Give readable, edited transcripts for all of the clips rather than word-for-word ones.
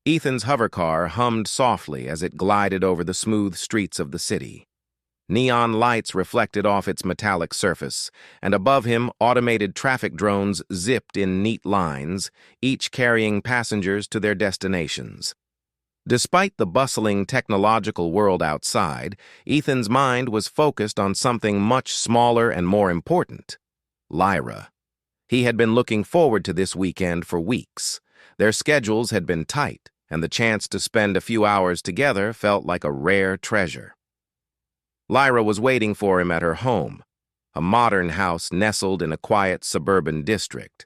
Ethan's hovercar hummed softly as it glided over the smooth streets of the city. Neon lights reflected off its metallic surface, and above him automated traffic drones zipped in neat lines, each carrying passengers to their destinations. Despite the bustling technological world outside, Ethan's mind was focused on something much smaller and more important: Lyra. He had been looking forward to this weekend for weeks. Their schedules had been tight, and the chance to spend a few hours together felt like a rare treasure. Lyra was waiting for him at her home, a modern house nestled in a quiet suburban district.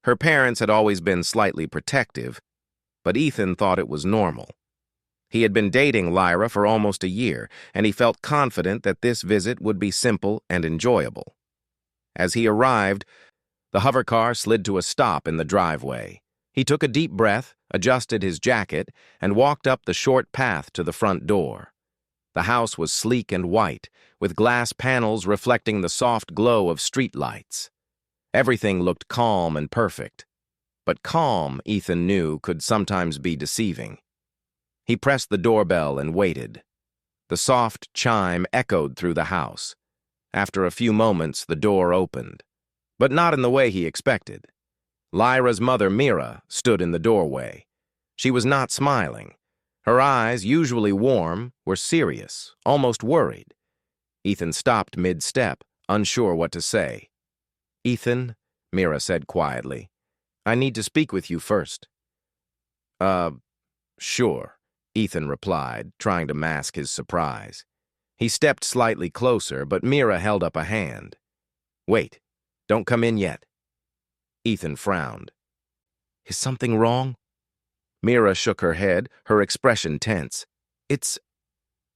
Her parents had always been slightly protective, but Ethan thought it was normal. He had been dating Lyra for almost a year, and he felt confident that this visit would be simple and enjoyable. As he arrived, the hovercar slid to a stop in the driveway. He took a deep breath, adjusted his jacket, and walked up the short path to the front door. The house was sleek and white, with glass panels reflecting the soft glow of street lights. Everything looked calm and perfect. But calm, Ethan knew, could sometimes be deceiving. He pressed the doorbell and waited. The soft chime echoed through the house. After a few moments, the door opened, but not in the way he expected. Lyra's mother, Mira, stood in the doorway. She was not smiling. Her eyes, usually warm, were serious, almost worried. Ethan stopped mid-step, unsure what to say. "Ethan," Mira said quietly, "I need to speak with you first." Sure," Ethan replied, trying to mask his surprise. He stepped slightly closer, but Mira held up a hand. "Wait, don't come in yet." Ethan frowned. "Is something wrong?" Mira shook her head, her expression tense. "It's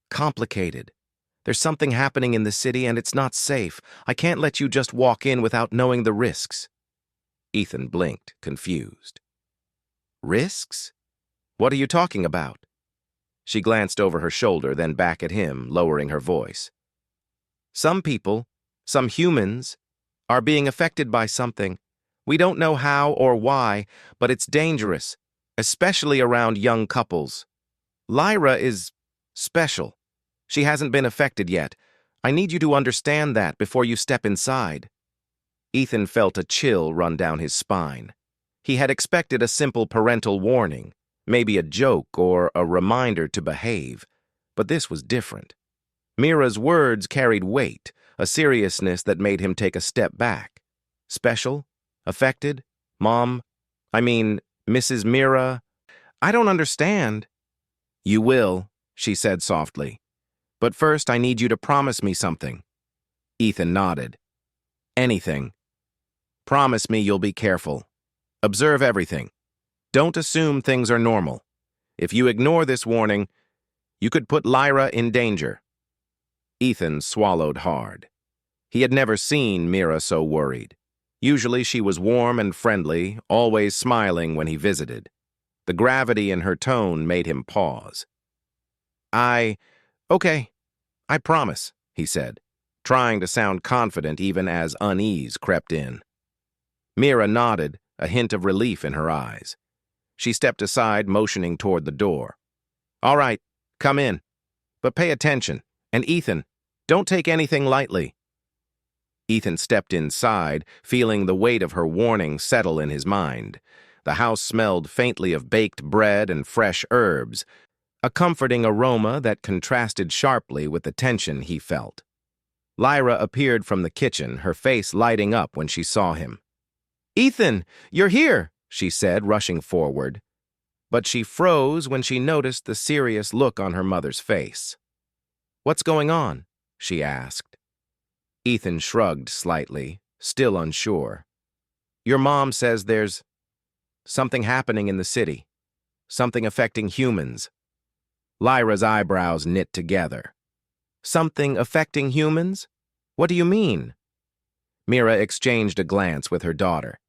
complicated. There's something happening in the city and it's not safe. I can't let you just walk in without knowing the risks." Ethan blinked, confused. "Risks? What are you talking about?" She glanced over her shoulder, then back at him, lowering her voice. "Some people, some humans, are being affected by something. We don't know how or why, but it's dangerous, especially around young couples. Lyra is special. She hasn't been affected yet. I need you to understand that before you step inside." Ethan felt a chill run down his spine. He had expected a simple parental warning, maybe a joke or a reminder to behave, but this was different. Mira's words carried weight, a seriousness that made him take a step back. Special? Affected? Mrs. Mira? I don't understand. "You will," she said softly. "But first I need you to promise me something." Ethan nodded. "Anything. Promise me you'll be careful. Observe everything. Don't assume things are normal. If you ignore this warning, you could put Lyra in danger." Ethan swallowed hard. He had never seen Mira so worried. Usually she was warm and friendly, always smiling when he visited. The gravity in her tone made him pause. Okay, I promise," he said, trying to sound confident even as unease crept in. Mira nodded, a hint of relief in her eyes. She stepped aside, motioning toward the door. "All right, come in. But pay attention. And Ethan, don't take anything lightly." Ethan stepped inside, feeling the weight of her warning settle in his mind. The house smelled faintly of baked bread and fresh herbs, a comforting aroma that contrasted sharply with the tension he felt. Lyra appeared from the kitchen, her face lighting up when she saw him. "Ethan, you're here," she said, rushing forward. But she froze when she noticed the serious look on her mother's face. "What's going on?" she asked. Ethan shrugged slightly, still unsure. "Your mom says there's something happening in the city, something affecting humans." Lyra's eyebrows knit together. "Something affecting humans? What do you mean?" Mira exchanged a glance with her daughter.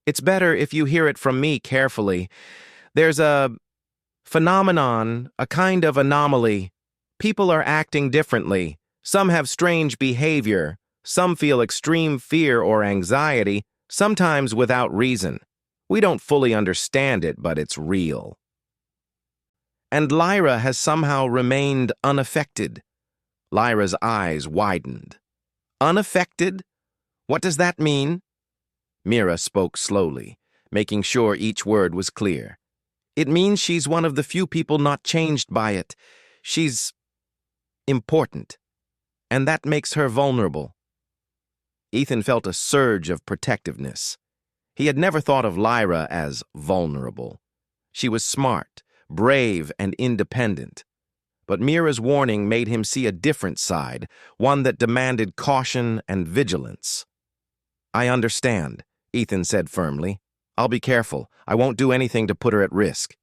"It's better if you hear it from me carefully. There's a phenomenon, a kind of anomaly. People are acting differently. Some have strange behavior. Some feel extreme fear or anxiety, sometimes without reason. We don't fully understand it, but it's real." And Lyra has somehow remained unaffected. Lyra's eyes widened. Unaffected? What does that mean? Mira spoke slowly, making sure each word was clear. It means she's one of the few people not changed by it. She's important, and that makes her vulnerable. Ethan felt a surge of protectiveness. He had never thought of Lyra as vulnerable. She was smart, brave, and independent. But Mira's warning made him see a different side, one that demanded caution and vigilance. "I understand," Ethan said firmly. "I'll be careful. I won't do anything to put her at risk."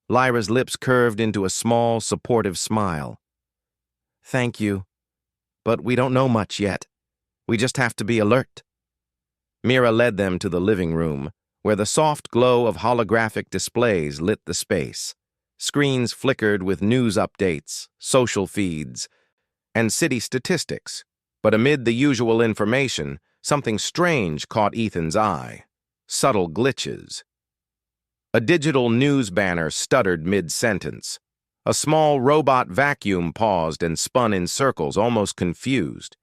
Lyra's lips curved into a small, supportive smile. "Thank you. But we don't know much yet. We just have to be alert." Mira led them to the living room, where the soft glow of holographic displays lit the space. Screens flickered with news updates, social feeds, and city statistics. But amid the usual information, something strange caught Ethan's eye. Subtle glitches. A digital news banner stuttered mid-sentence. A small robot vacuum paused and spun in circles, almost confused.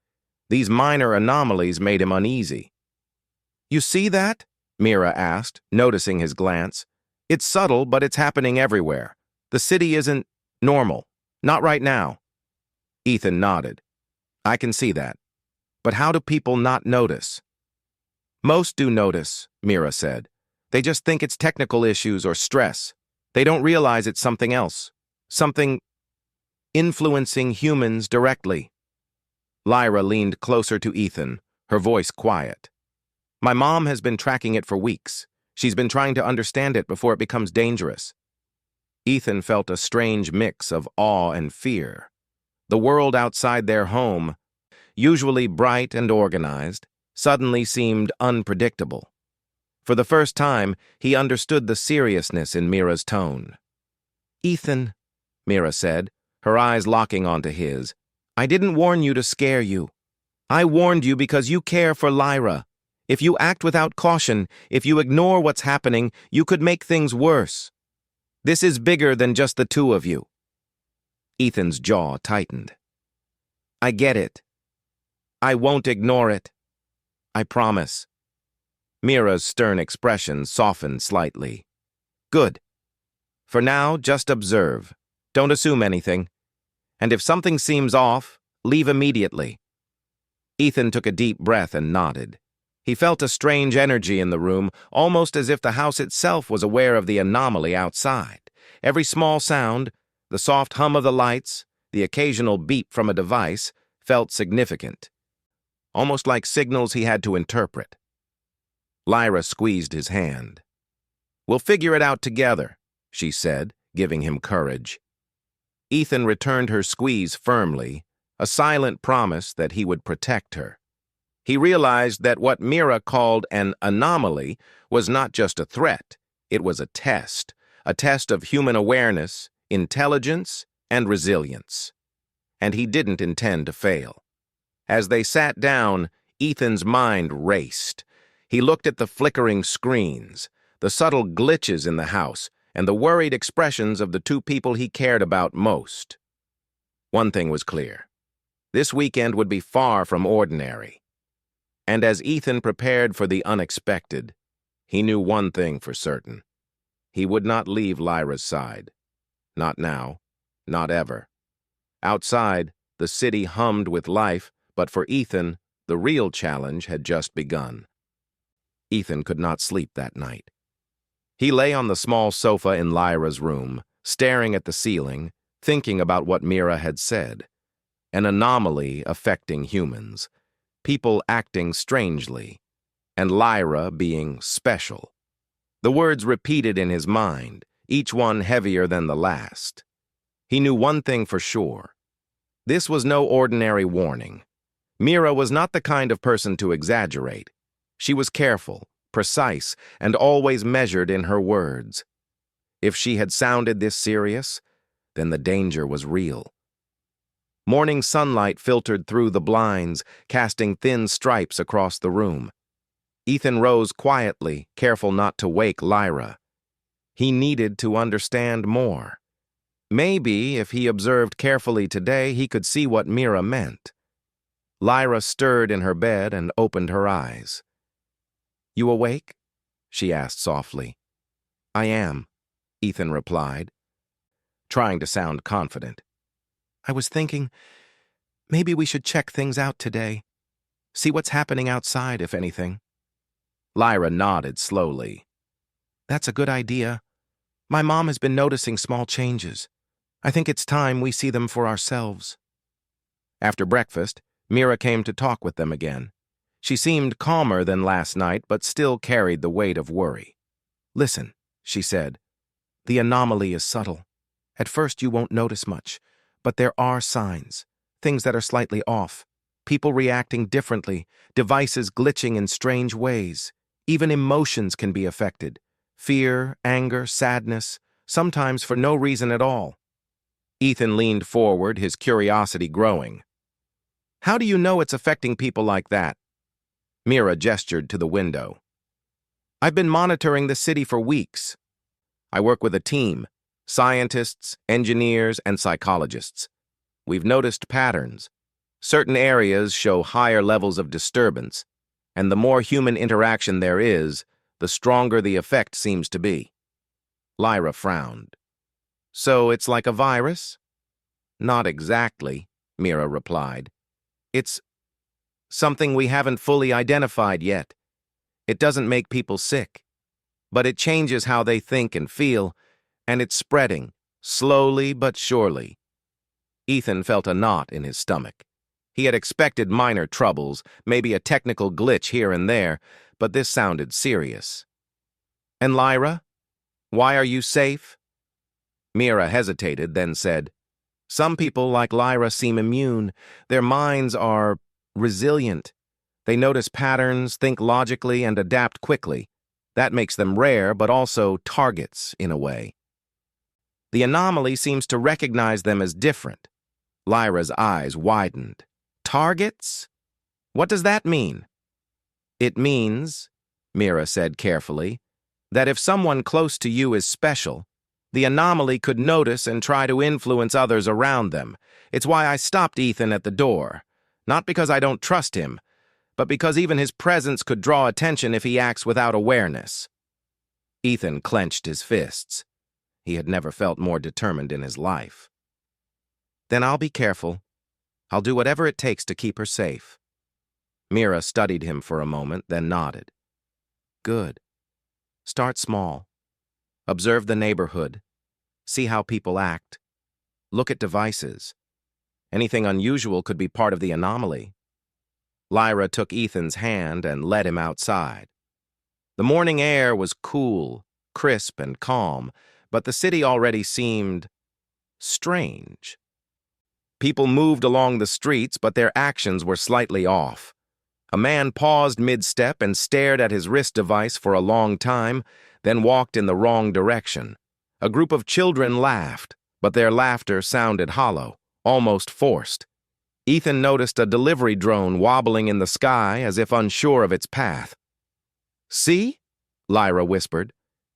These minor anomalies made him uneasy. "You see that?" Mira asked, noticing his glance. "It's subtle, but it's happening everywhere. The city isn't normal. Not right now." Ethan nodded. "I can see that. But how do people not notice?" "Most do notice," Mira said. "They just think it's technical issues or stress. They don't realize it's something else. Something influencing humans directly." Lyra leaned closer to Ethan, her voice quiet. "My mom has been tracking it for weeks. She's been trying to understand it before it becomes dangerous." Ethan felt a strange mix of awe and fear. The world outside their home, usually bright and organized, suddenly seemed unpredictable. For the first time, he understood the seriousness in Mira's tone. "Ethan," Mira said, her eyes locking onto his, "I didn't warn you to scare you. I warned you because you care for Lyra. If you act without caution, if you ignore what's happening, you could make things worse. This is bigger than just the two of you." Ethan's jaw tightened. "I get it. I won't ignore it. I promise." Mira's stern expression softened slightly. "Good. For now, just observe. Don't assume anything. And if something seems off, leave immediately." Ethan took a deep breath and nodded. He felt a strange energy in the room, almost as if the house itself was aware of the anomaly outside. Every small sound, the soft hum of the lights, the occasional beep from a device, felt significant, almost like signals he had to interpret. Lyra squeezed his hand. "We'll figure it out together," she said, giving him courage. Ethan returned her squeeze firmly, a silent promise that he would protect her. He realized that what Mira called an anomaly was not just a threat, it was a test of human awareness, intelligence, and resilience. And he didn't intend to fail. As they sat down, Ethan's mind raced. He looked at the flickering screens, the subtle glitches in the house, and the worried expressions of the two people he cared about most. One thing was clear. This weekend would be far from ordinary. And as Ethan prepared for the unexpected, he knew one thing for certain. He would not leave Lyra's side. Not now. Not ever. Outside, the city hummed with life, but for Ethan, the real challenge had just begun. Ethan could not sleep that night. He lay on the small sofa in Lyra's room, staring at the ceiling, thinking about what Mira had said. An anomaly affecting humans. People acting strangely, and Lyra being special. The words repeated in his mind, each one heavier than the last. He knew one thing for sure. This was no ordinary warning. Mira was not the kind of person to exaggerate. She was careful, precise, and always measured in her words. If she had sounded this serious, then the danger was real. Morning sunlight filtered through the blinds, casting thin stripes across the room. Ethan rose quietly, careful not to wake Lyra. He needed to understand more. Maybe, if he observed carefully today, he could see what Mira meant. Lyra stirred in her bed and opened her eyes. "You awake?" she asked softly. "I am," Ethan replied, trying to sound confident. "I was thinking, maybe we should check things out today. See what's happening outside, if anything." Lyra nodded slowly. "That's a good idea. My mom has been noticing small changes. I think it's time we see them for ourselves." After breakfast, Mira came to talk with them again. She seemed calmer than last night, but still carried the weight of worry. "Listen," she said. "The anomaly is subtle. At first you won't notice much, but there are signs, things that are slightly off. People reacting differently, devices glitching in strange ways. Even emotions can be affected. Fear, anger, sadness, sometimes for no reason at all." Ethan leaned forward, his curiosity growing. "How do you know it's affecting people like that?" Mira gestured to the window. "I've been monitoring the city for weeks. I work with a team, scientists, engineers, and psychologists. We've noticed patterns. Certain areas show higher levels of disturbance, and the more human interaction there is, the stronger the effect seems to be." Lyra frowned. "So it's like a virus?" "Not exactly," Mira replied. "It's something we haven't fully identified yet. It doesn't make people sick, but it changes how they think and feel, and it's spreading, slowly but surely." Ethan felt a knot in his stomach. He had expected minor troubles, maybe a technical glitch here and there, but this sounded serious. "And Lyra? Why are you safe?" Mira hesitated, then said, "Some people like Lyra seem immune. Their minds are resilient. They notice patterns, think logically, and adapt quickly. That makes them rare, but also targets, in a way. The anomaly seems to recognize them as different." Lyra's eyes widened. "Targets? What does that mean?" "It means," Mira said carefully, "that if someone close to you is special, the anomaly could notice and try to influence others around them. It's why I stopped Ethan at the door. Not because I don't trust him, but because even his presence could draw attention if he acts without awareness." Ethan clenched his fists. He had never felt more determined in his life. "Then I'll be careful. I'll do whatever it takes to keep her safe." Mira studied him for a moment, then nodded. "Good. Start small. Observe the neighborhood. See how people act. Look at devices. Anything unusual could be part of the anomaly." Lyra took Ethan's hand and led him outside. The morning air was cool, crisp, and calm, but the city already seemed strange. People moved along the streets, but their actions were slightly off. A man paused mid-step and stared at his wrist device for a long time, then walked in the wrong direction. A group of children laughed, but their laughter sounded hollow, almost forced. Ethan noticed a delivery drone wobbling in the sky as if unsure of its path. "See?" Lyra whispered.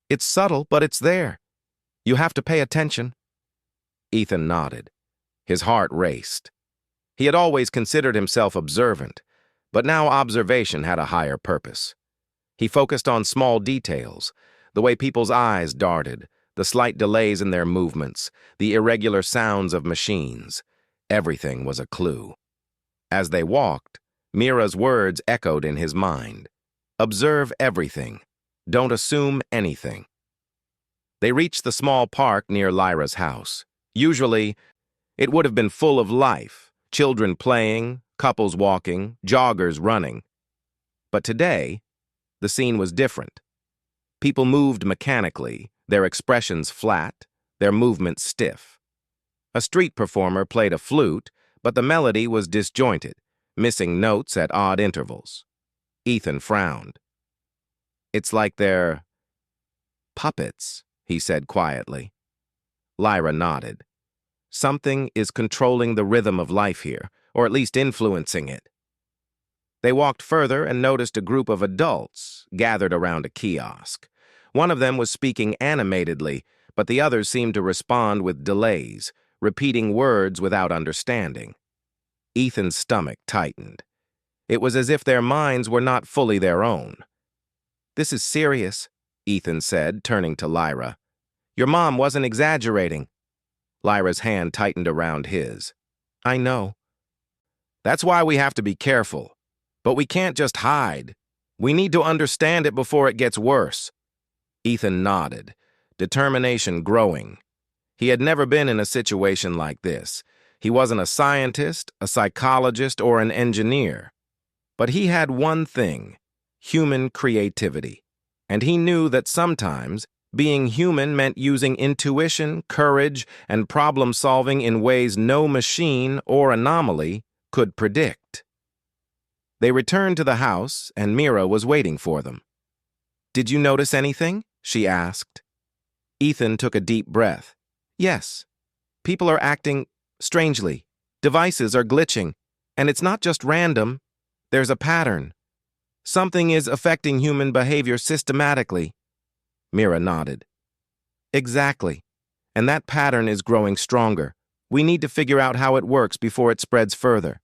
"It's subtle, but it's there. You have to pay attention." Ethan nodded. His heart raced. He had always considered himself observant, but now observation had a higher purpose. He focused on small details, the way people's eyes darted, the slight delays in their movements, the irregular sounds of machines. Everything was a clue. As they walked, Mira's words echoed in his mind. "Observe everything. Don't assume anything." They reached the small park near Lyra's house. Usually, it would have been full of life, children playing, couples walking, joggers running. But today, the scene was different. People moved mechanically, their expressions flat, their movements stiff. A street performer played a flute, but the melody was disjointed, missing notes at odd intervals. Ethan frowned. "It's like they're puppets," he said quietly. Lyra nodded. "Something is controlling the rhythm of life here, or at least influencing it." They walked further and noticed a group of adults gathered around a kiosk. One of them was speaking animatedly, but the others seemed to respond with delays, repeating words without understanding. Ethan's stomach tightened. It was as if their minds were not fully their own. "This is serious," Ethan said, turning to Lyra. "Your mom wasn't exaggerating." Lyra's hand tightened around his. "I know." "That's why we have to be careful. But we can't just hide. We need to understand it before it gets worse." Ethan nodded, determination growing. He had never been in a situation like this. He wasn't a scientist, a psychologist, or an engineer. But he had one thing: human creativity. And he knew that sometimes being human meant using intuition, courage, and problem-solving in ways no machine or anomaly could predict. They returned to the house, and Mira was waiting for them. "Did you notice anything?" she asked. Ethan took a deep breath. "Yes. People are acting strangely. Devices are glitching. And it's not just random. There's a pattern. Something is affecting human behavior systematically." Mira nodded. "Exactly. And that pattern is growing stronger. We need to figure out how it works before it spreads further.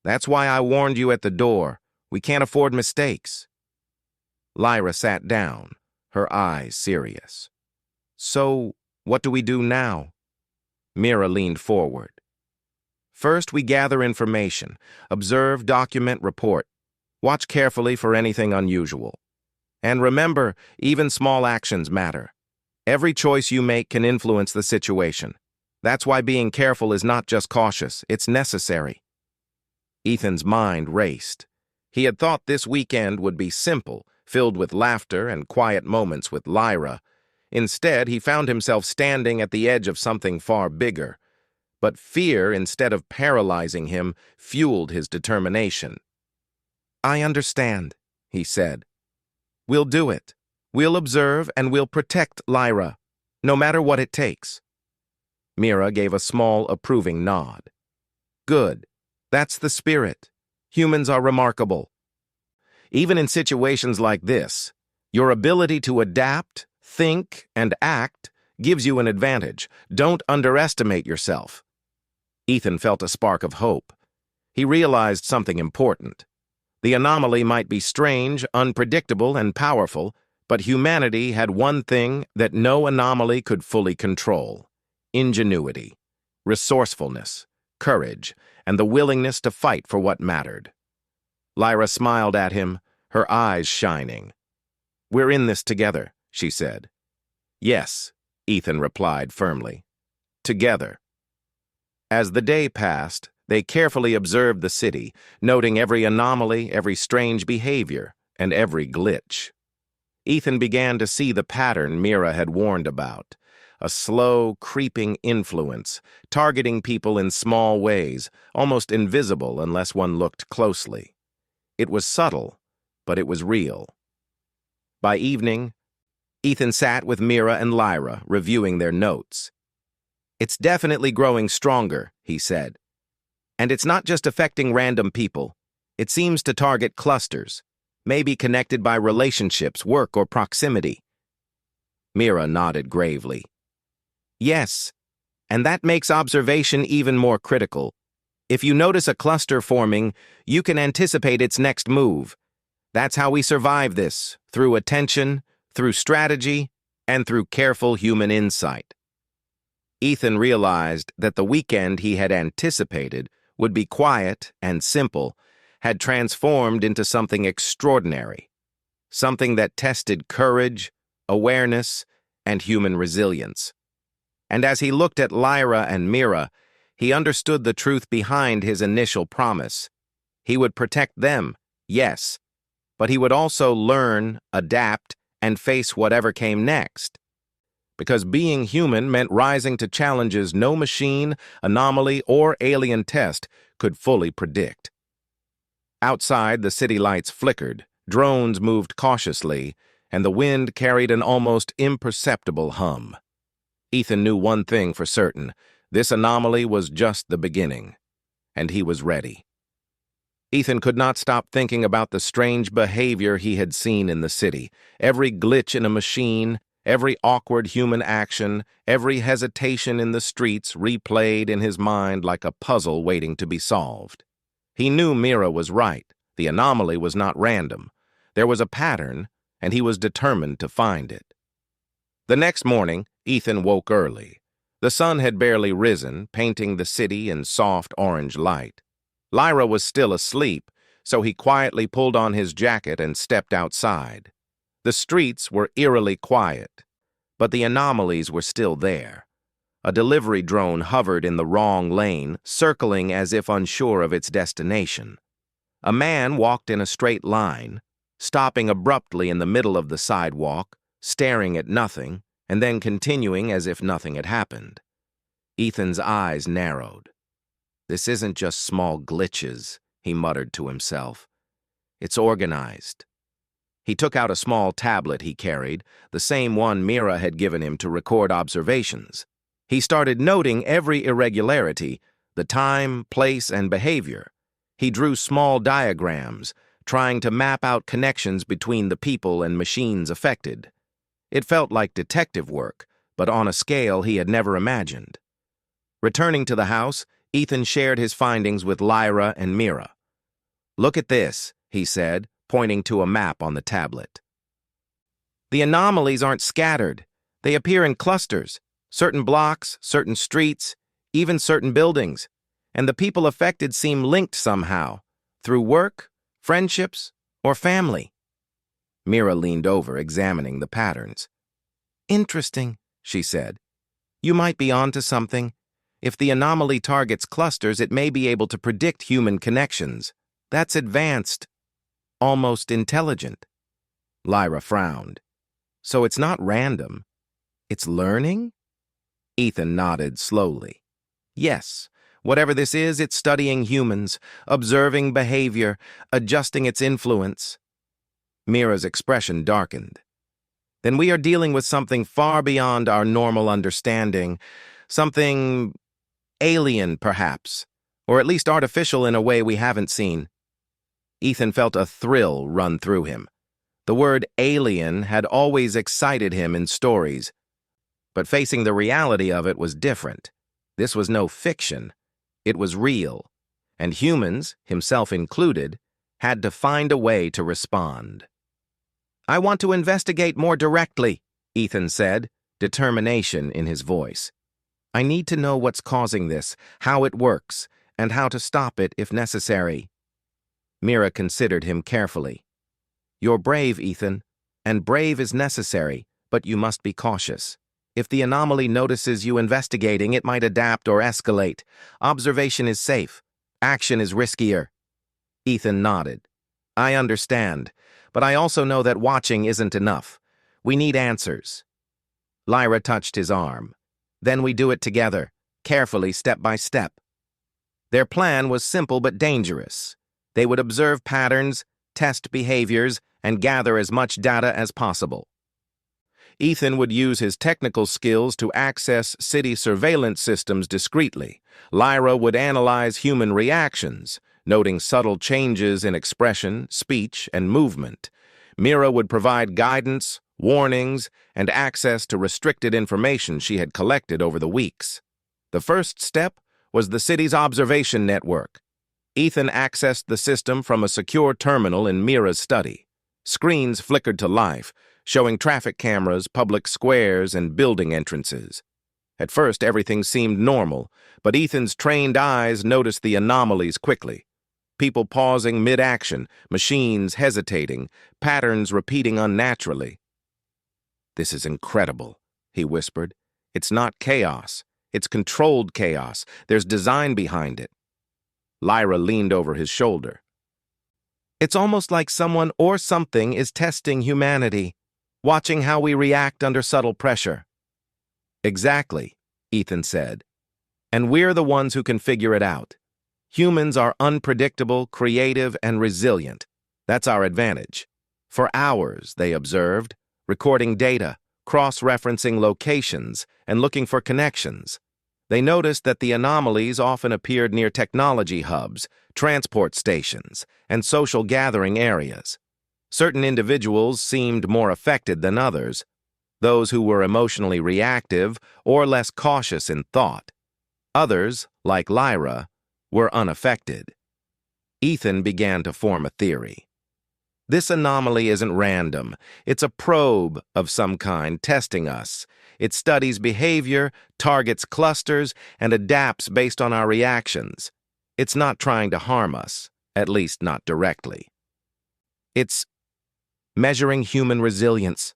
That's why I warned you at the door. We can't afford mistakes." Lyra sat down, her eyes serious. "So, what do we do now?" Mira leaned forward. "First, we gather information. Observe, document, report. Watch carefully for anything unusual. And remember, even small actions matter. Every choice you make can influence the situation. That's why being careful is not just cautious, it's necessary." Ethan's mind raced. He had thought this weekend would be simple, filled with laughter and quiet moments with Lyra. Instead, he found himself standing at the edge of something far bigger. But fear, instead of paralyzing him, fueled his determination. "I understand," he said. "We'll do it. We'll observe and we'll protect Lyra, no matter what it takes." Mira gave a small, approving nod. "Good. That's the spirit. Humans are remarkable. Even in situations like this, your ability to adapt, think, and act gives you an advantage. Don't underestimate yourself." Ethan felt a spark of hope. He realized something important. The anomaly might be strange, unpredictable, and powerful, but humanity had one thing that no anomaly could fully control: ingenuity, resourcefulness, courage, and the willingness to fight for what mattered. Lyra smiled at him, her eyes shining. "We're in this together," she said. "Yes," Ethan replied firmly. "Together." As the day passed, they carefully observed the city, noting every anomaly, every strange behavior, and every glitch. Ethan began to see the pattern Mira had warned about: a slow, creeping influence, targeting people in small ways, almost invisible unless one looked closely. It was subtle, but it was real. By evening, Ethan sat with Mira and Lyra, reviewing their notes. "It's definitely growing stronger," he said. "And it's not just affecting random people. It seems to target clusters, maybe connected by relationships, work, or proximity." Mira nodded gravely. "Yes, and that makes observation even more critical. If you notice a cluster forming, you can anticipate its next move. That's how we survive this, through attention, through strategy, and through careful human insight." Ethan realized that the weekend he had anticipated would be quiet and simple had transformed into something extraordinary, something that tested courage, awareness, and human resilience. And as he looked at Lyra and Mira, he understood the truth behind his initial promise. He would protect them, yes, but he would also learn, adapt, and face whatever came next. Because being human meant rising to challenges no machine, anomaly, or alien test could fully predict. Outside, the city lights flickered, drones moved cautiously, and the wind carried an almost imperceptible hum. Ethan knew one thing for certain: this anomaly was just the beginning, and he was ready. Ethan could not stop thinking about the strange behavior he had seen in the city: every glitch in a machine, Every awkward human action, every hesitation in the streets replayed in his mind like a puzzle waiting to be solved. He knew Mira was right. The anomaly was not random. There was a pattern, and he was determined to find it. The next morning, Ethan woke early. The sun had barely risen, painting the city in soft orange light. Lyra was still asleep, so he quietly pulled on his jacket and stepped outside. The streets were eerily quiet, but the anomalies were still there. A delivery drone hovered in the wrong lane, circling as if unsure of its destination. A man walked in a straight line, stopping abruptly in the middle of the sidewalk, staring at nothing, and then continuing as if nothing had happened. Ethan's eyes narrowed. This isn't just small glitches, he muttered to himself. It's organized. He took out a small tablet he carried, the same one Mira had given him to record observations. He started noting every irregularity, the time, place, and behavior. He drew small diagrams, trying to map out connections between the people and machines affected. It felt like detective work, but on a scale he had never imagined. Returning to the house, Ethan shared his findings with Lyra and Mira. "Look at this," he said, pointing to a map on the tablet. "The anomalies aren't scattered. They appear in clusters, certain blocks, certain streets, even certain buildings, and the people affected seem linked somehow, through work, friendships, or family." Mira leaned over, examining the patterns. "Interesting," she said. "You might be onto something. If the anomaly targets clusters, it may be able to predict human connections. That's advanced. Almost intelligent." Lyra frowned. "So it's not random. It's learning?" Ethan nodded slowly. "Yes, whatever this is, it's studying humans, observing behavior, adjusting its influence." Mira's expression darkened. "Then we are dealing with something far beyond our normal understanding, something alien, perhaps, or at least artificial in a way we haven't seen." Ethan felt a thrill run through him. The word alien had always excited him in stories, but facing the reality of it was different. This was no fiction. It was real, and humans, himself included, had to find a way to respond. "I want to investigate more directly," Ethan said, determination in his voice. "I need to know what's causing this, how it works, and how to stop it if necessary." Mira considered him carefully. "You're brave, Ethan, and brave is necessary, but you must be cautious. If the anomaly notices you investigating, it might adapt or escalate. Observation is safe. Action is riskier." Ethan nodded. "I understand, but I also know that watching isn't enough. We need answers." Lyra touched his arm. "Then we do it together, carefully, step by step." Their plan was simple but dangerous. They would observe patterns, test behaviors, and gather as much data as possible. Ethan would use his technical skills to access city surveillance systems discreetly. Lyra would analyze human reactions, noting subtle changes in expression, speech, and movement. Mira would provide guidance, warnings, and access to restricted information she had collected over the weeks. The first step was the city's observation network. Ethan accessed the system from a secure terminal in Mira's study. Screens flickered to life, showing traffic cameras, public squares, and building entrances. At first, everything seemed normal, but Ethan's trained eyes noticed the anomalies quickly. People pausing mid-action, machines hesitating, patterns repeating unnaturally. "This is incredible," he whispered. "It's not chaos. It's controlled chaos. There's design behind it." Lyra leaned over his shoulder. "It's almost like someone or something is testing humanity, watching how we react under subtle pressure." "Exactly," Ethan said. "And we're the ones who can figure it out. Humans are unpredictable, creative, and resilient. That's our advantage." For hours, they observed, recording data, cross-referencing locations, and looking for connections. They noticed that the anomalies often appeared near technology hubs, transport stations, and social gathering areas. Certain individuals seemed more affected than others. those who were emotionally reactive or less cautious in thought. Others, like Lyra, were unaffected. Ethan began to form a theory. This anomaly isn't random. It's a probe of some kind testing us. It studies behavior, targets clusters, and adapts based on our reactions. It's not trying to harm us, at least not directly. It's measuring human resilience.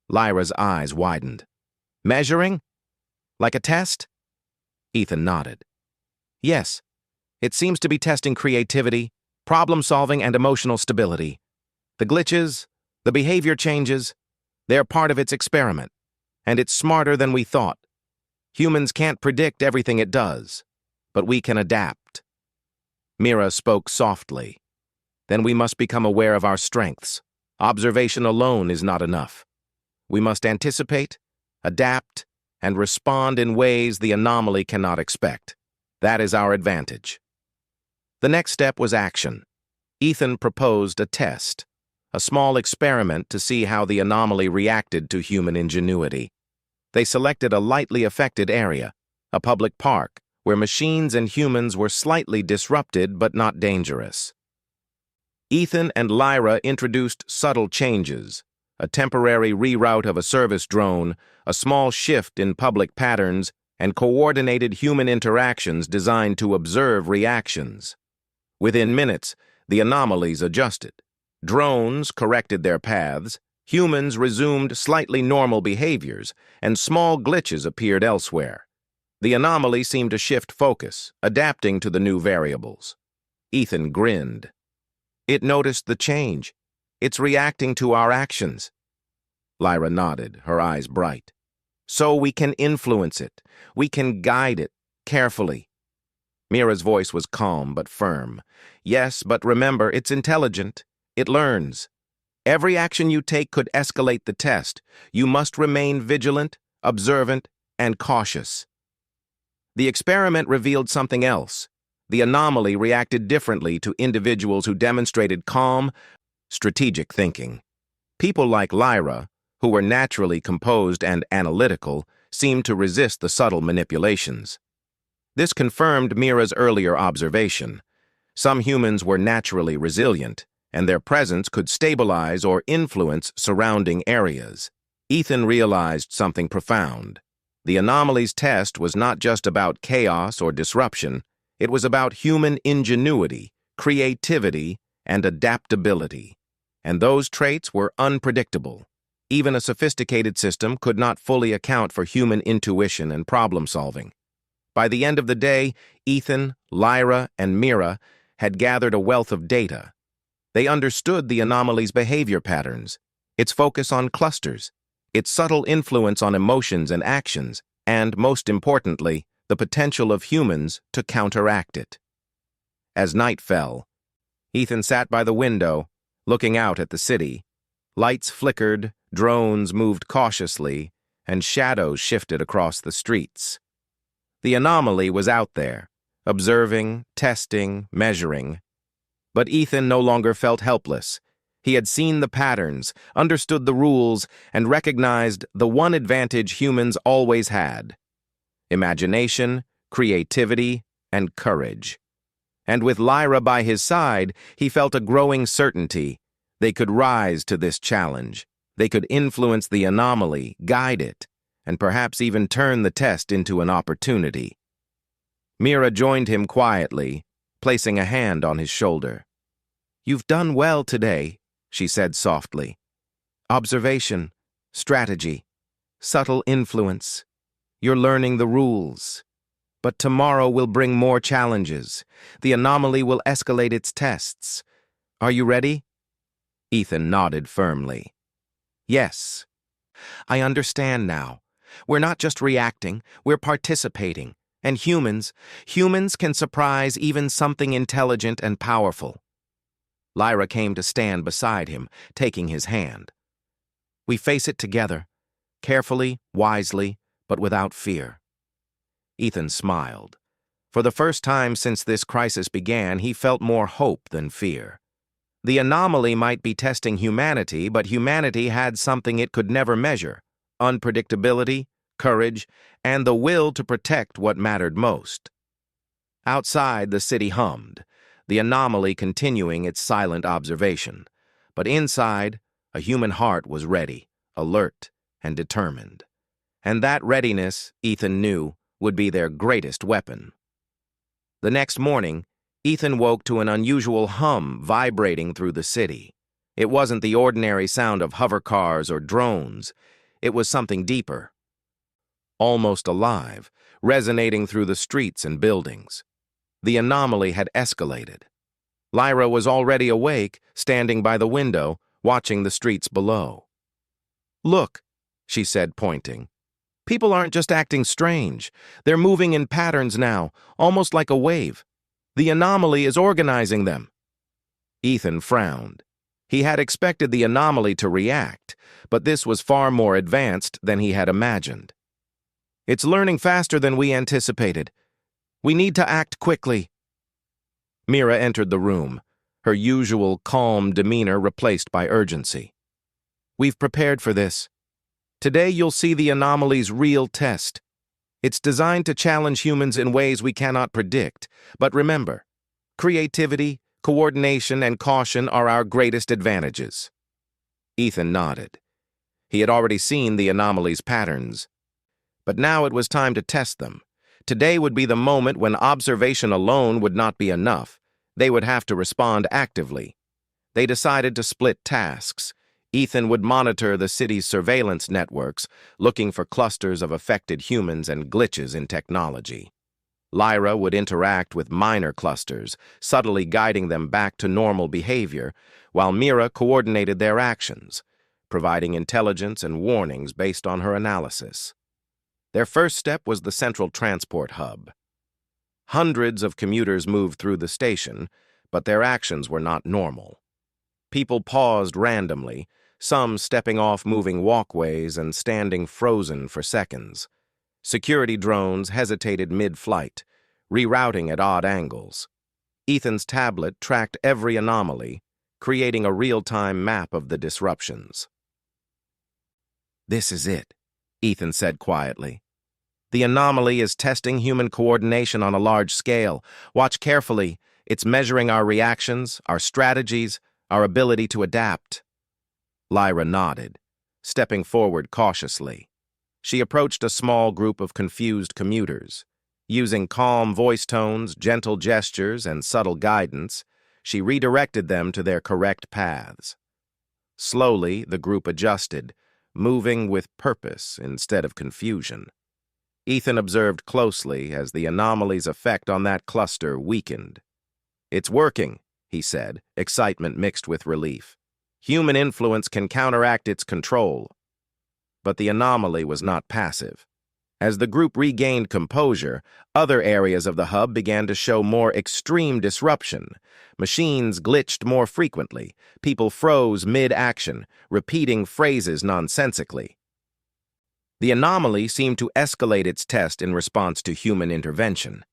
Lyra's eyes widened. Measuring? Like a test? Ethan nodded. Yes, it seems to be testing creativity, problem-solving, and emotional stability. The glitches, the behavior changes, they're part of its experiment, and it's smarter than we thought. Humans can't predict everything it does, but we can adapt. Mira spoke softly. Then we must become aware of our strengths. Observation alone is not enough. We must anticipate, adapt, and respond in ways the anomaly cannot expect. That is our advantage. The next step was action. Ethan proposed a test, a small experiment to see how the anomaly reacted to human ingenuity. They selected a lightly affected area, a public park, where machines and humans were slightly disrupted but not dangerous. Ethan and Lyra introduced subtle changes, a temporary reroute of a service drone, a small shift in public patterns, and coordinated human interactions designed to observe reactions. Within minutes, the anomalies adjusted. Drones corrected their paths, humans resumed slightly normal behaviors, and small glitches appeared elsewhere. The anomaly seemed to shift focus, adapting to the new variables. Ethan grinned. It noticed the change. It's reacting to our actions. Lyra nodded, her eyes bright. So we can influence it. We can guide it, carefully. Mira's voice was calm but firm. Yes, but remember, it's intelligent. It learns. Every action you take could escalate the test. You must remain vigilant, observant, and cautious. The experiment revealed something else. The anomaly reacted differently to individuals who demonstrated calm, strategic thinking. People like Lyra, who were naturally composed and analytical, seemed to resist the subtle manipulations. This confirmed Mira's earlier observation. Some humans were naturally resilient, and their presence could stabilize or influence surrounding areas. Ethan realized something profound. The anomaly's test was not just about chaos or disruption. It was about human ingenuity, creativity, and adaptability. And those traits were unpredictable. Even a sophisticated system could not fully account for human intuition and problem-solving. By the end of the day, Ethan, Lyra, and Mira had gathered a wealth of data. They understood the anomaly's behavior patterns, its focus on clusters, its subtle influence on emotions and actions, and, most importantly, the potential of humans to counteract it. As night fell, Ethan sat by the window, looking out at the city. Lights flickered, drones moved cautiously, and shadows shifted across the streets. The anomaly was out there, observing, testing, measuring. But Ethan no longer felt helpless. He had seen the patterns, understood the rules, and recognized the one advantage humans always had: imagination, creativity, and courage. And with Lyra by his side, he felt a growing certainty. They could rise to this challenge. They could influence the anomaly, guide it, and perhaps even turn the test into an opportunity. Mira joined him quietly, placing a hand on his shoulder. "You've done well today," she said softly. "Observation, strategy, subtle influence. You're learning the rules. But tomorrow will bring more challenges. The anomaly will escalate its tests. Are you ready?" Ethan nodded firmly. "Yes. I understand now. We're not just reacting, we're participating. And humans can surprise even something intelligent and powerful." Lyra came to stand beside him, taking his hand. "We face it together, carefully, wisely, but without fear." Ethan smiled. For the first time since this crisis began, he felt more hope than fear. The anomaly might be testing humanity, but humanity had something it could never measure: unpredictability, courage, and the will to protect what mattered most. Outside, the city hummed, the anomaly continuing its silent observation. But inside, a human heart was ready, alert, and determined. And that readiness, Ethan knew, would be their greatest weapon. The next morning, Ethan woke to an unusual hum vibrating through the city. It wasn't the ordinary sound of hover cars or drones. It was something deeper, almost alive, resonating through the streets and buildings. The anomaly had escalated. Lyra was already awake, standing by the window, watching the streets below. "Look," she said, pointing. "People aren't just acting strange. They're moving in patterns now, almost like a wave. The anomaly is organizing them." Ethan frowned. He had expected the anomaly to react, but this was far more advanced than he had imagined. "It's learning faster than we anticipated. We need to act quickly." Mira entered the room, her usual calm demeanor replaced by urgency. "We've prepared for this. Today you'll see the anomaly's real test. It's designed to challenge humans in ways we cannot predict. But remember, creativity, coordination, and caution are our greatest advantages." Ethan nodded. He had already seen the anomaly's patterns. But now it was time to test them. Today would be the moment when observation alone would not be enough. They would have to respond actively. They decided to split tasks. Ethan would monitor the city's surveillance networks, looking for clusters of affected humans and glitches in technology. Lyra would interact with minor clusters, subtly guiding them back to normal behavior, while Mira coordinated their actions, providing intelligence and warnings based on her analysis. Their first step was the central transport hub. Hundreds of commuters moved through the station, but their actions were not normal. People paused randomly, some stepping off moving walkways and standing frozen for seconds. Security drones hesitated mid-flight, rerouting at odd angles. Ethan's tablet tracked every anomaly, creating a real-time map of the disruptions. "This is it," Ethan said quietly. "The anomaly is testing human coordination on a large scale. Watch carefully. It's measuring our reactions, our strategies, our ability to adapt." Lyra nodded, stepping forward cautiously. She approached a small group of confused commuters. Using calm voice tones, gentle gestures, and subtle guidance, she redirected them to their correct paths. Slowly, the group adjusted, moving with purpose instead of confusion. Ethan observed closely as the anomaly's effect on that cluster weakened. "It's working," he said, excitement mixed with relief. "Human influence can counteract its control." But the anomaly was not passive. As the group regained composure, other areas of the hub began to show more extreme disruption. Machines glitched more frequently. People froze mid-action, repeating phrases nonsensically. The anomaly seemed to escalate its test in response to human intervention.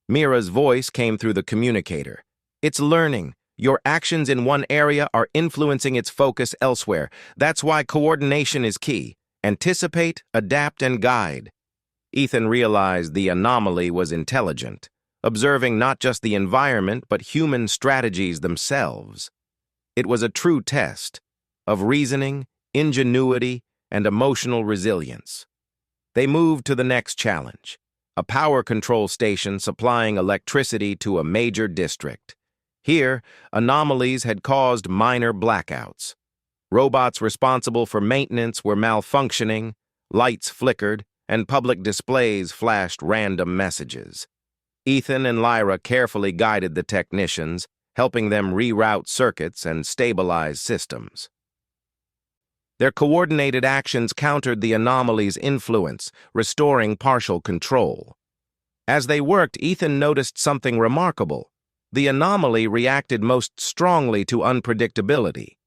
Mira's voice came through the communicator. "It's learning. Your actions in one area are influencing its focus elsewhere. That's why coordination is key. Anticipate, adapt, and guide." Ethan realized the anomaly was intelligent, observing not just the environment but human strategies themselves. It was a true test of reasoning, ingenuity, and emotional resilience. They moved to the next challenge, a power control station supplying electricity to a major district. Here, anomalies had caused minor blackouts. Robots responsible for maintenance were malfunctioning, lights flickered, and public displays flashed random messages. Ethan and Lyra carefully guided the technicians, helping them reroute circuits and stabilize systems. Their coordinated actions countered the anomaly's influence, restoring partial control. As they worked, Ethan noticed something remarkable. The anomaly reacted most strongly to unpredictability.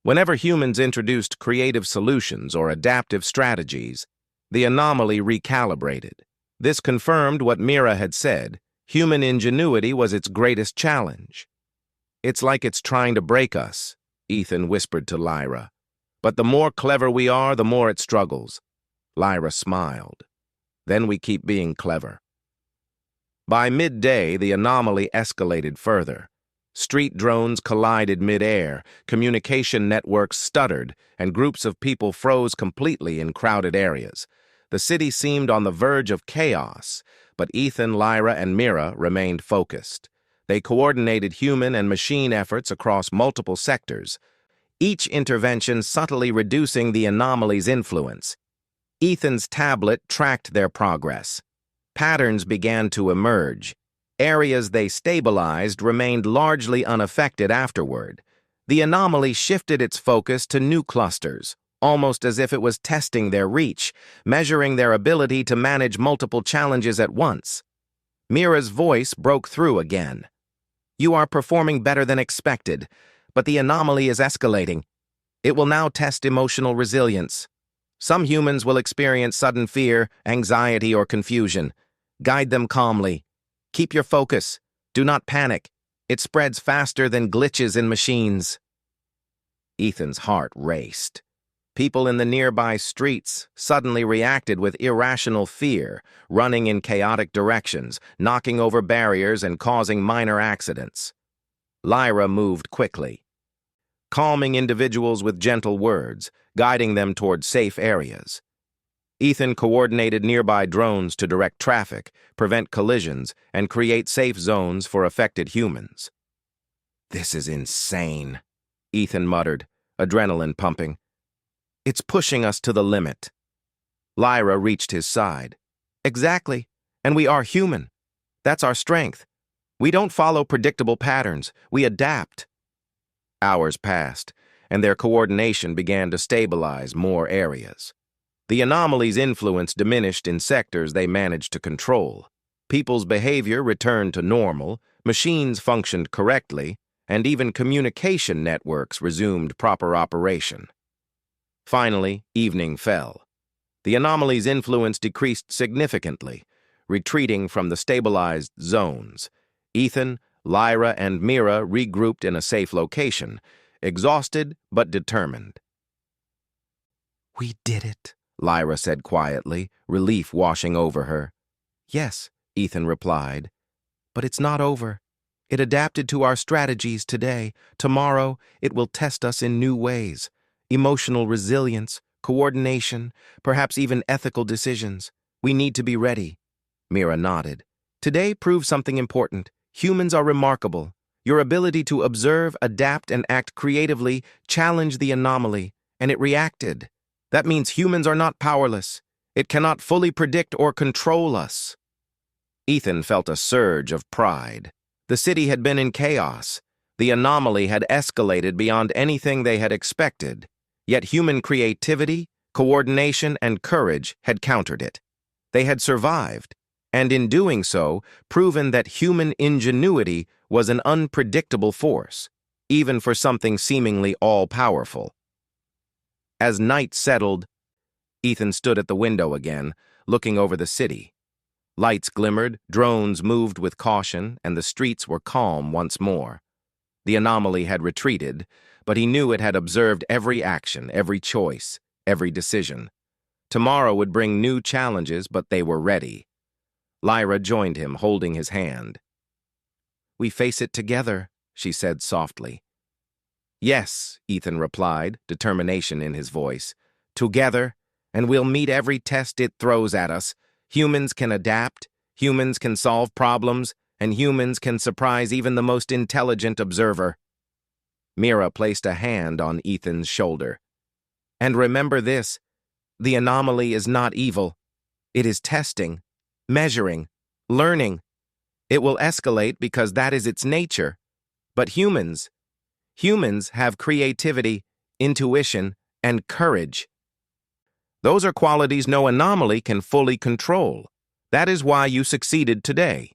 Whenever humans introduced creative solutions or adaptive strategies, the anomaly recalibrated. This confirmed what Mira had said: human ingenuity was its greatest challenge. It's like it's trying to break us, Ethan whispered to Lyra. But the more clever we are, the more it struggles. Lyra smiled. Then we keep being clever. By midday, the anomaly escalated further. Street drones collided mid-air, communication networks stuttered, and groups of people froze completely in crowded areas. The city seemed on the verge of chaos, but Ethan, Lyra, and Mira remained focused. They coordinated human and machine efforts across multiple sectors, each intervention subtly reducing the anomaly's influence. Ethan's tablet tracked their progress. Patterns began to emerge. Areas they stabilized remained largely unaffected afterward. The anomaly shifted its focus to new clusters, almost as if it was testing their reach, measuring their ability to manage multiple challenges at once. Mira's voice broke through again. "You are performing better than expected, but the anomaly is escalating. It will now test emotional resilience. Some humans will experience sudden fear, anxiety, or confusion. Guide them calmly. Keep your focus. Do not panic. It spreads faster than glitches in machines." Ethan's heart raced. People in the nearby streets suddenly reacted with irrational fear, running in chaotic directions, knocking over barriers and causing minor accidents. Lyra moved quickly, calming individuals with gentle words, guiding them toward safe areas. Ethan coordinated nearby drones to direct traffic, prevent collisions, and create safe zones for affected humans. "This is insane," Ethan muttered, adrenaline pumping. "It's pushing us to the limit." Lyra reached his side. "Exactly, and we are human. That's our strength. We don't follow predictable patterns, we adapt." Hours passed, and their coordination began to stabilize more areas. The anomaly's influence diminished in sectors they managed to control. People's behavior returned to normal, machines functioned correctly, and even communication networks resumed proper operation. Finally, evening fell. The anomaly's influence decreased significantly, retreating from the stabilized zones. Ethan, Lyra, and Mira regrouped in a safe location, exhausted but determined. "We did it," Lyra said quietly, relief washing over her. "Yes," Ethan replied, "but it's not over. It adapted to our strategies today. Tomorrow, it will test us in new ways. Emotional resilience, coordination, perhaps even ethical decisions. We need to be ready." Mira nodded. "Today proves something important. Humans are remarkable. Your ability to observe, adapt, and act creatively challenged the anomaly, and it reacted. That means humans are not powerless. It cannot fully predict or control us." Ethan felt a surge of pride. The city had been in chaos. The anomaly had escalated beyond anything they had expected. Yet human creativity, coordination, and courage had countered it. They had survived, and in doing so, proven that human ingenuity was an unpredictable force, even for something seemingly all-powerful. As night settled, Ethan stood at the window again, looking over the city. Lights glimmered, drones moved with caution, and the streets were calm once more. The anomaly had retreated, but he knew it had observed every action, every choice, every decision. Tomorrow would bring new challenges, but they were ready. Lyra joined him, holding his hand. "We face it together," she said softly. "Yes," Ethan replied, determination in his voice. "Together, and we'll meet every test it throws at us. Humans can adapt, humans can solve problems, and humans can surprise even the most intelligent observer." Mira placed a hand on Ethan's shoulder. "And remember this, the anomaly is not evil. It is testing, measuring, learning. It will escalate because that is its nature. But humans have creativity, intuition, and courage. Those are qualities no anomaly can fully control. That is why you succeeded today."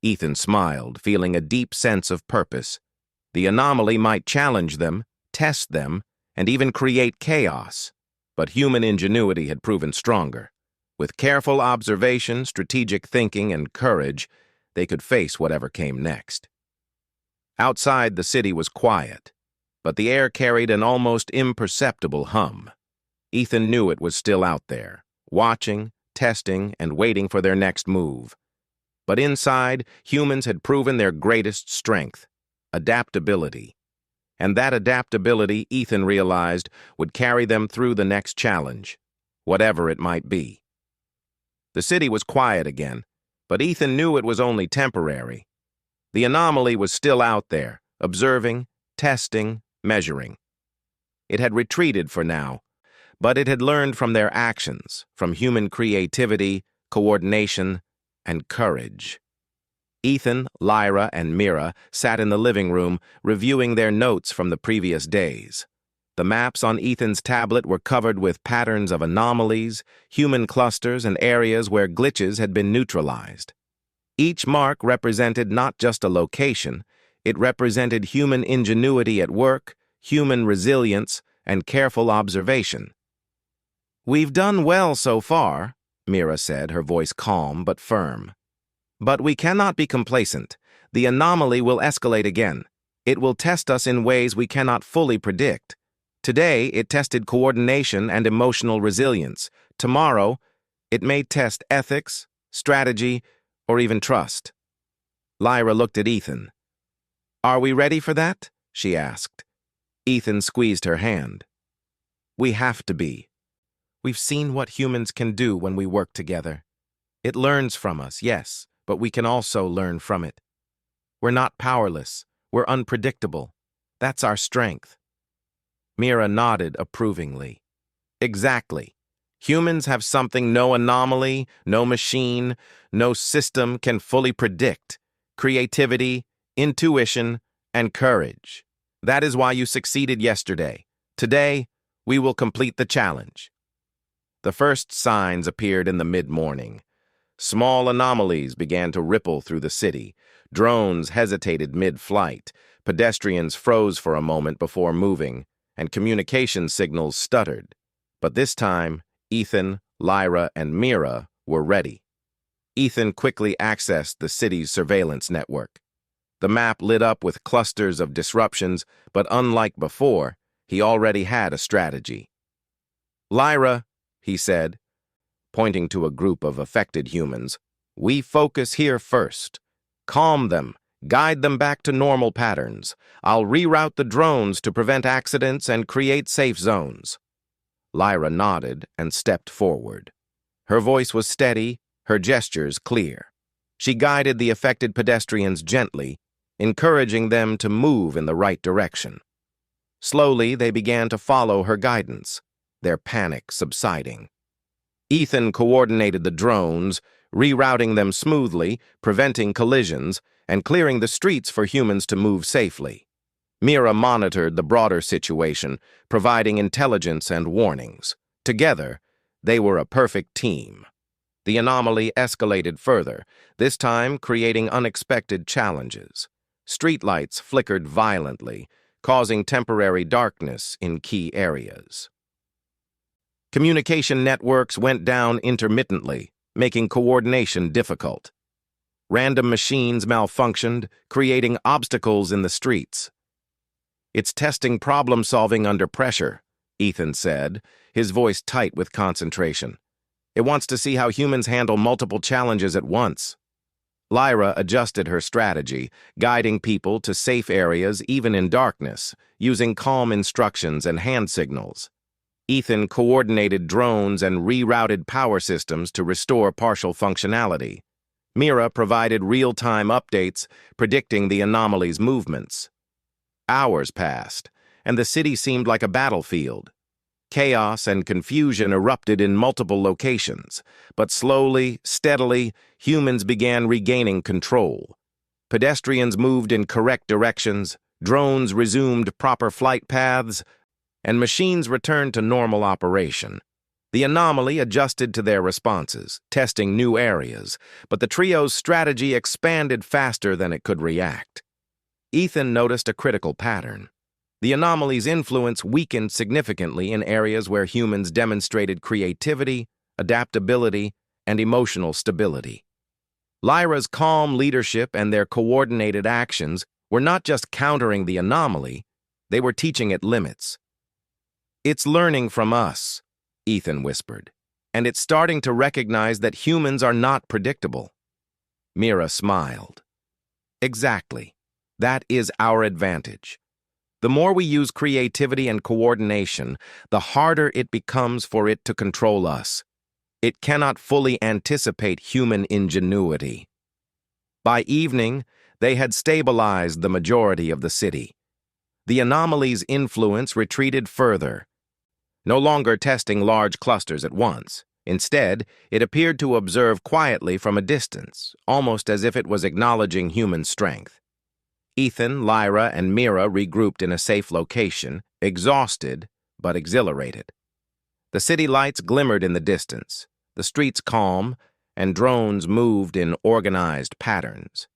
Ethan smiled, feeling a deep sense of purpose. The anomaly might challenge them, test them, and even create chaos. But human ingenuity had proven stronger. With careful observation, strategic thinking, and courage, they could face whatever came next. Outside, the city was quiet, but the air carried an almost imperceptible hum. Ethan knew it was still out there, watching, testing, and waiting for their next move. But inside, humans had proven their greatest strength: adaptability. And that adaptability, Ethan realized, would carry them through the next challenge, whatever it might be. The city was quiet again, but Ethan knew it was only temporary. The anomaly was still out there, observing, testing, measuring. It had retreated for now, but it had learned from their actions, from human creativity, coordination, and courage. Ethan, Lyra, and Mira sat in the living room, reviewing their notes from the previous days. The maps on Ethan's tablet were covered with patterns of anomalies, human clusters, and areas where glitches had been neutralized. Each mark represented not just a location, it represented human ingenuity at work, human resilience, and careful observation. "We've done well so far," Mira said, her voice calm but firm. "But we cannot be complacent. The anomaly will escalate again. It will test us in ways we cannot fully predict. Today, it tested coordination and emotional resilience. Tomorrow, it may test ethics, strategy, or even trust." Lyra looked at Ethan. "Are we ready for that?" she asked. Ethan squeezed her hand. "We have to be. We've seen what humans can do when we work together. It learns from us, yes, but we can also learn from it. We're not powerless. We're unpredictable. That's our strength." Mira nodded approvingly. "Exactly. Humans have something no anomaly, no machine, no system can fully predict: creativity, intuition, and courage. That is why you succeeded yesterday. Today, we will complete the challenge." The first signs appeared in the mid-morning. Small anomalies began to ripple through the city. Drones hesitated mid-flight, pedestrians froze for a moment before moving, and communication signals stuttered. But this time, Ethan, Lyra, and Mira were ready. Ethan quickly accessed the city's surveillance network. The map lit up with clusters of disruptions, but unlike before, he already had a strategy. "Lyra," he said, pointing to a group of affected humans, "we focus here first. Calm them, guide them back to normal patterns. I'll reroute the drones to prevent accidents and create safe zones." Lyra nodded and stepped forward. Her voice was steady, her gestures clear. She guided the affected pedestrians gently, encouraging them to move in the right direction. Slowly, they began to follow her guidance, their panic subsiding. Ethan coordinated the drones, rerouting them smoothly, preventing collisions, and clearing the streets for humans to move safely. Mira monitored the broader situation, providing intelligence and warnings. Together, they were a perfect team. The anomaly escalated further, this time creating unexpected challenges. Streetlights flickered violently, causing temporary darkness in key areas. Communication networks went down intermittently, making coordination difficult. Random machines malfunctioned, creating obstacles in the streets. "It's testing problem-solving under pressure," Ethan said, his voice tight with concentration. "It wants to see how humans handle multiple challenges at once." Lyra adjusted her strategy, guiding people to safe areas even in darkness, using calm instructions and hand signals. Ethan coordinated drones and rerouted power systems to restore partial functionality. Mira provided real-time updates, predicting the anomaly's movements. Hours passed, and the city seemed like a battlefield. Chaos and confusion erupted in multiple locations, but slowly, steadily, humans began regaining control. Pedestrians moved in correct directions, drones resumed proper flight paths, and machines returned to normal operation. The anomaly adjusted to their responses, testing new areas, but the trio's strategy expanded faster than it could react. Ethan noticed a critical pattern. The anomaly's influence weakened significantly in areas where humans demonstrated creativity, adaptability, and emotional stability. Lyra's calm leadership and their coordinated actions were not just countering the anomaly, they were teaching it limits. "It's learning from us," Ethan whispered, "and it's starting to recognize that humans are not predictable." Mira smiled. "Exactly. That is our advantage. The more we use creativity and coordination, the harder it becomes for it to control us. It cannot fully anticipate human ingenuity." By evening, they had stabilized the majority of the city. The anomaly's influence retreated further, no longer testing large clusters at once. Instead, it appeared to observe quietly from a distance, almost as if it was acknowledging human strength. Ethan, Lyra, and Mira regrouped in a safe location, exhausted but exhilarated. The city lights glimmered in the distance, the streets calm, and drones moved in organized patterns.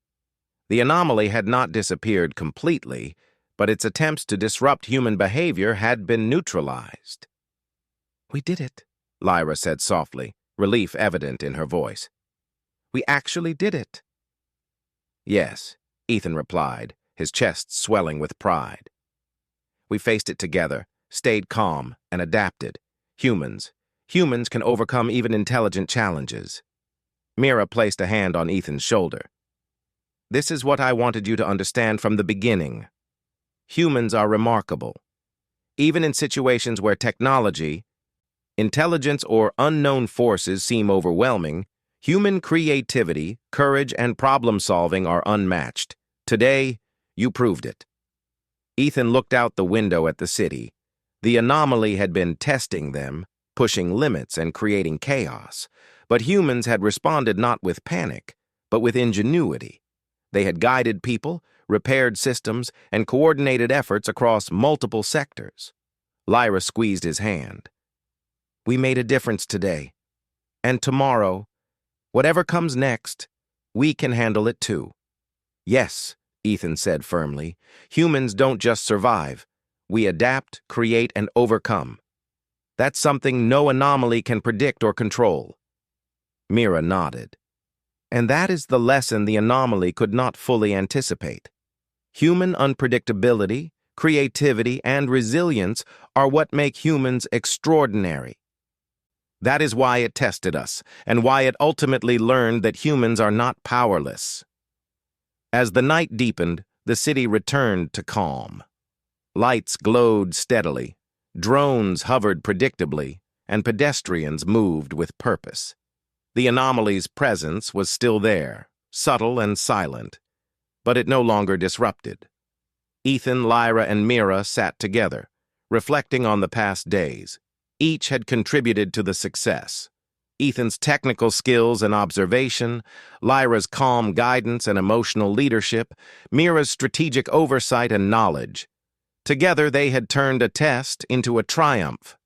The anomaly had not disappeared completely, but its attempts to disrupt human behavior had been neutralized. "We did it," Lyra said softly, relief evident in her voice. "We actually did it." "Yes," Ethan replied, his chest swelling with pride. "We faced it together, stayed calm, and adapted. Humans can overcome even intelligent challenges." Mira placed a hand on Ethan's shoulder. "This is what I wanted you to understand from the beginning. Humans are remarkable. Even in situations where technology, intelligence, or unknown forces seem overwhelming, human creativity, courage, and problem-solving are unmatched. Today, you proved it." Ethan looked out the window at the city. The anomaly had been testing them, pushing limits and creating chaos. But humans had responded not with panic, but with ingenuity. They had guided people, repaired systems, and coordinated efforts across multiple sectors. Lyra squeezed his hand. "We made a difference today. And tomorrow, whatever comes next, we can handle it too." "Yes," Ethan said firmly, "humans don't just survive. We adapt, create, and overcome. That's something no anomaly can predict or control." Mira nodded. "And that is the lesson the anomaly could not fully anticipate. Human unpredictability, creativity, and resilience are what make humans extraordinary. That is why it tested us, and why it ultimately learned that humans are not powerless." As the night deepened, the city returned to calm. Lights glowed steadily, drones hovered predictably, and pedestrians moved with purpose. The anomaly's presence was still there, subtle and silent, but it no longer disrupted. Ethan, Lyra, and Mira sat together, reflecting on the past days. Each had contributed to the success. Ethan's technical skills and observation, Lyra's calm guidance and emotional leadership, Mira's strategic oversight and knowledge. Together, they had turned a test into a triumph.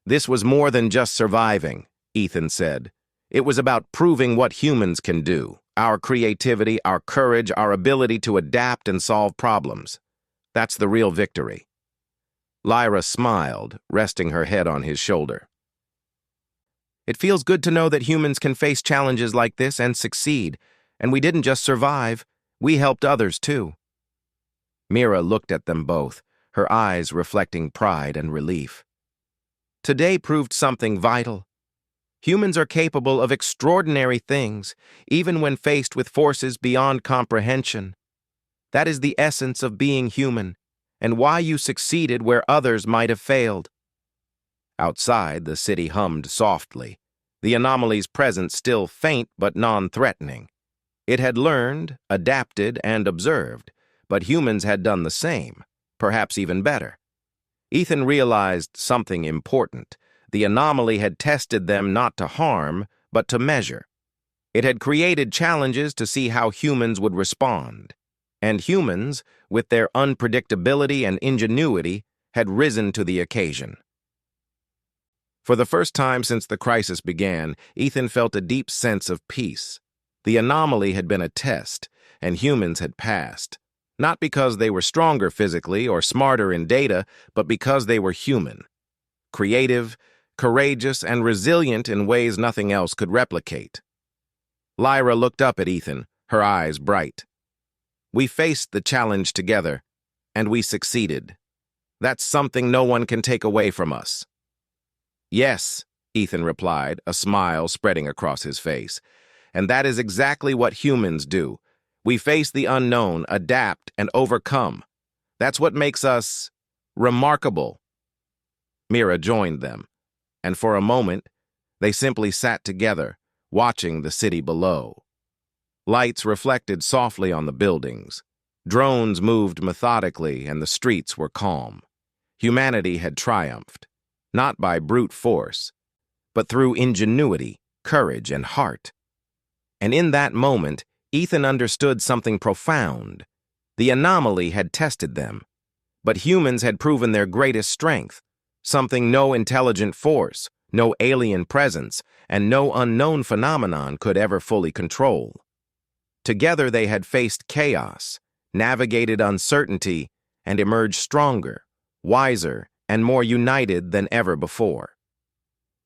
"This was more than just surviving," Ethan said. "It was about proving what humans can do, our creativity, our courage, our ability to adapt and solve problems. That's the real victory." Lyra smiled, resting her head on his shoulder. "It feels good to know that humans can face challenges like this and succeed, and we didn't just survive, we helped others too." Mira looked at them both, her eyes reflecting pride and relief. "Today proved something vital. Humans are capable of extraordinary things, even when faced with forces beyond comprehension. That is the essence of being human, and why you succeeded where others might have failed." Outside, the city hummed softly, the anomaly's presence still faint but non-threatening. It had learned, adapted, and observed, but humans had done the same, perhaps even better. Ethan realized something important. The anomaly had tested them not to harm, but to measure. It had created challenges to see how humans would respond. And humans, with their unpredictability and ingenuity, had risen to the occasion. For the first time since the crisis began, Ethan felt a deep sense of peace. The anomaly had been a test, and humans had passed. Not because they were stronger physically or smarter in data, but because they were human. Creative, courageous, and resilient in ways nothing else could replicate. Lyra looked up at Ethan, her eyes bright. We faced the challenge together, and we succeeded. That's something no one can take away from us. Yes, Ethan replied, a smile spreading across his face. And that is exactly what humans do. We face the unknown, adapt, and overcome. That's what makes us remarkable. Mira joined them, and for a moment, they simply sat together, watching the city below. Lights reflected softly on the buildings. Drones moved methodically, and the streets were calm. Humanity had triumphed, not by brute force, but through ingenuity, courage, and heart. And in that moment, Ethan understood something profound. The anomaly had tested them, but humans had proven their greatest strength, something no intelligent force, no alien presence, and no unknown phenomenon could ever fully control. Together they had faced chaos, navigated uncertainty, and emerged stronger, wiser, and more united than ever before.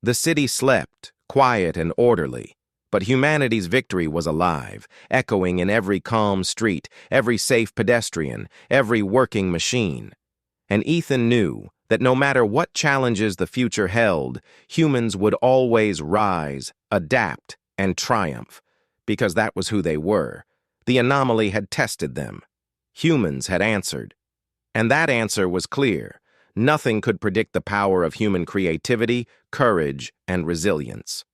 The city slept, quiet and orderly, but humanity's victory was alive, echoing in every calm street, every safe pedestrian, every working machine. And Ethan knew that no matter what challenges the future held, humans would always rise, adapt, and triumph, because that was who they were. The anomaly had tested them. Humans had answered. And that answer was clear. Nothing could predict the power of human creativity, courage, and resilience.